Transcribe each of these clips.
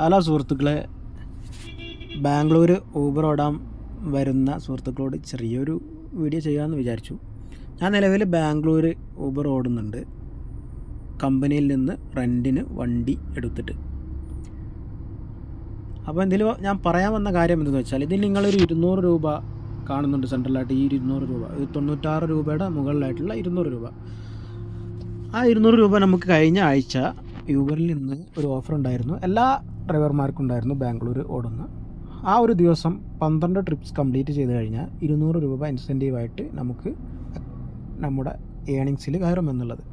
Hello സുഹൃത്തുക്കളെ, Bangalore Uber ഓടാൻ വരുന്ന സുഹൃത്തുക്കളോട് ചെറിയൊരു വീഡിയോ ചെയ്യാമെന്ന് വിചാരിച്ചു. ഞാൻ നിലവിൽ ബാംഗ്ലൂർ ഊബർ ഓടുന്നുണ്ട്, കമ്പനിയിൽ നിന്ന് റെൻറ്റിന് വണ്ടി എടുത്തിട്ട്. അപ്പോൾ എന്തെങ്കിലും ഞാൻ പറയാൻ വന്ന കാര്യം എന്തെന്ന് വെച്ചാൽ, ഇതിൽ നിങ്ങളൊരു 200 രൂപ കാണുന്നുണ്ട് സെൻട്രലായിട്ട്. ഈ 200 രൂപ, 96 രൂപയുടെ മുകളിലായിട്ടുള്ള 200 രൂപ. ആ 200 രൂപ നമുക്ക് കഴിഞ്ഞ ആഴ്ച യൂബറിൽ നിന്ന് ഒരു ഓഫർ ഉണ്ടായിരുന്നു, എല്ലാ ഡ്രൈവർമാർക്കും ഉണ്ടായിരുന്നു. ബാംഗ്ലൂർ ഓടുന്ന ആ ഒരു ദിവസം 12 ട്രിപ്സ് കംപ്ലീറ്റ് ചെയ്ത് കഴിഞ്ഞാൽ 200 രൂപ ഇൻസെൻറ്റീവായിട്ട് നമുക്ക് നമ്മുടെ ഏണിങ്സിൽ കയറുമെന്നുള്ളത്.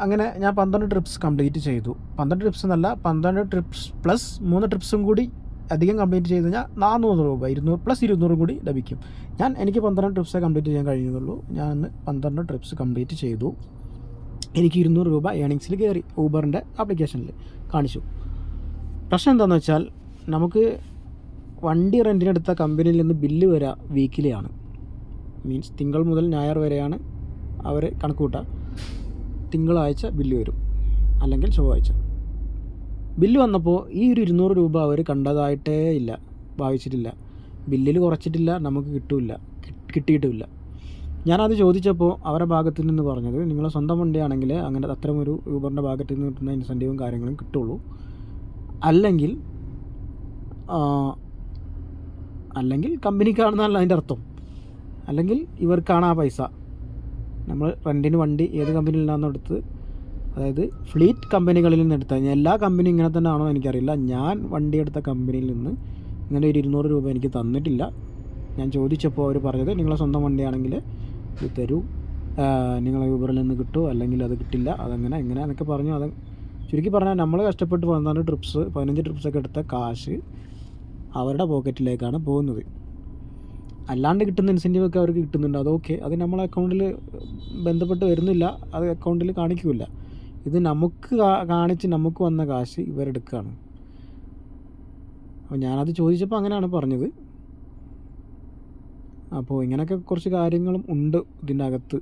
അങ്ങനെ ഞാൻ 12 ട്രിപ്സ് കംപ്ലീറ്റ് ചെയ്തു. 12 ട്രിപ്സ് എന്നല്ല, 12 ട്രിപ്സ് പ്ലസ് 3 ട്രിപ്സും കൂടി അധികം കംപ്ലീറ്റ് ചെയ്ത് കഴിഞ്ഞാൽ 400 രൂപ, 200 പ്ലസ് 200 കൂടി ലഭിക്കും. എനിക്ക് 12 ട്രിപ്സേ കംപ്ലീറ്റ് ചെയ്യാൻ കഴിയുന്നുള്ളൂ. ഞാൻ ഇന്ന് 12 ട്രിപ്സ് കംപ്ലീറ്റ് ചെയ്തു. എനിക്ക് 200 രൂപ ഏണിങ്സിൽ കയറി. ഊബറിൻ്റെ ആപ്ലിക്കേഷനിൽ കാണിച്ചു. പ്രശ്നം എന്താണെന്ന് വെച്ചാൽ, നമുക്ക് വണ്ടി റെൻറ്റിനെടുത്ത കമ്പനിയിൽ നിന്ന് ബില്ല് വരിക വീക്കിലിയാണ്. മീൻസ് തിങ്കൾ മുതൽ ഞായർ വരെയാണ് അവർ കണക്ക് കൂട്ടുക. തിങ്കളാഴ്ച ബില്ല് വരും, അല്ലെങ്കിൽ ചൊവ്വാഴ്ച. ബില്ല് വന്നപ്പോൾ ഈ ഒരു 200 രൂപ അവർ കണ്ടതായിട്ടേ ഇല്ല, ഭാവിച്ചിട്ടില്ല. ബില്ലിൽ കുറച്ചിട്ടില്ല, നമുക്ക് കിട്ടിയിട്ടുമില്ല. ഞാനത് ചോദിച്ചപ്പോൾ അവരുടെ ഭാഗത്തു നിന്ന് പറഞ്ഞത്, നിങ്ങളെ സ്വന്തം വണ്ടിയാണെങ്കിൽ അങ്ങനെ അത്തരമൊരു ഊബറിൻ്റെ ഭാഗത്തു നിന്ന് കിട്ടുന്ന ഇൻസെൻറ്റീവും കാര്യങ്ങളും കിട്ടുള്ളൂ. അല്ലെങ്കിൽ കമ്പനിക്കാണെന്നല്ല അതിൻ്റെ അർത്ഥം. അല്ലെങ്കിൽ ഇവർക്കാണ് ആ പൈസ. നമ്മൾ റെൻറ്റിന് വണ്ടി ഏത് കമ്പനിയിൽ നിന്നാണെന്ന് എടുത്ത്, അതായത് ഫ്ലീറ്റ് കമ്പനികളിൽ നിന്ന് എടുത്താൽ, എല്ലാ കമ്പനിയും ഇങ്ങനെ തന്നെ ആണോ എനിക്കറിയില്ല. ഞാൻ വണ്ടി എടുത്ത കമ്പനിയിൽ നിന്ന് ഇങ്ങനെ ഒരു 200 രൂപ എനിക്ക് തന്നിട്ടില്ല. ഞാൻ ചോദിച്ചപ്പോൾ അവർ പറഞ്ഞത്, നിങ്ങളെ സ്വന്തം വണ്ടിയാണെങ്കിൽ ഇത് തരൂ, നിങ്ങളെ യൂബറിൽ നിന്ന് കിട്ടുമോ, അല്ലെങ്കിൽ അത് കിട്ടില്ല, അതങ്ങനെ എങ്ങനെ എന്നൊക്കെ പറഞ്ഞു. അത് ചുരുക്കി പറഞ്ഞാൽ, നമ്മൾ കഷ്ടപ്പെട്ട് 15 ട്രിപ്സൊക്കെ എടുത്ത കാശ് അവരുടെ പോക്കറ്റിലേക്കാണ് പോകുന്നത്. അല്ലാണ്ട് കിട്ടുന്ന ഇൻസെൻറ്റീവൊക്കെ അവർക്ക് കിട്ടുന്നുണ്ട്, അതൊക്കെ അത് നമ്മളെ അക്കൗണ്ടിൽ ബന്ധപ്പെട്ട് വരുന്നില്ല, അത് അക്കൗണ്ടിൽ കാണിക്കില്ല. ഇത് നമുക്ക് കാണിച്ച് നമുക്ക് വന്ന കാശ് ഇവരെടുക്കുകയാണ്. അപ്പോൾ ഞാനത് ചോദിച്ചപ്പോൾ അങ്ങനെയാണ് പറഞ്ഞത്. അപ്പോൾ ഇങ്ങനെയൊക്കെ കുറച്ച് കാര്യങ്ങളും ഉണ്ട് ഇതിൻ്റെ അകത്ത്.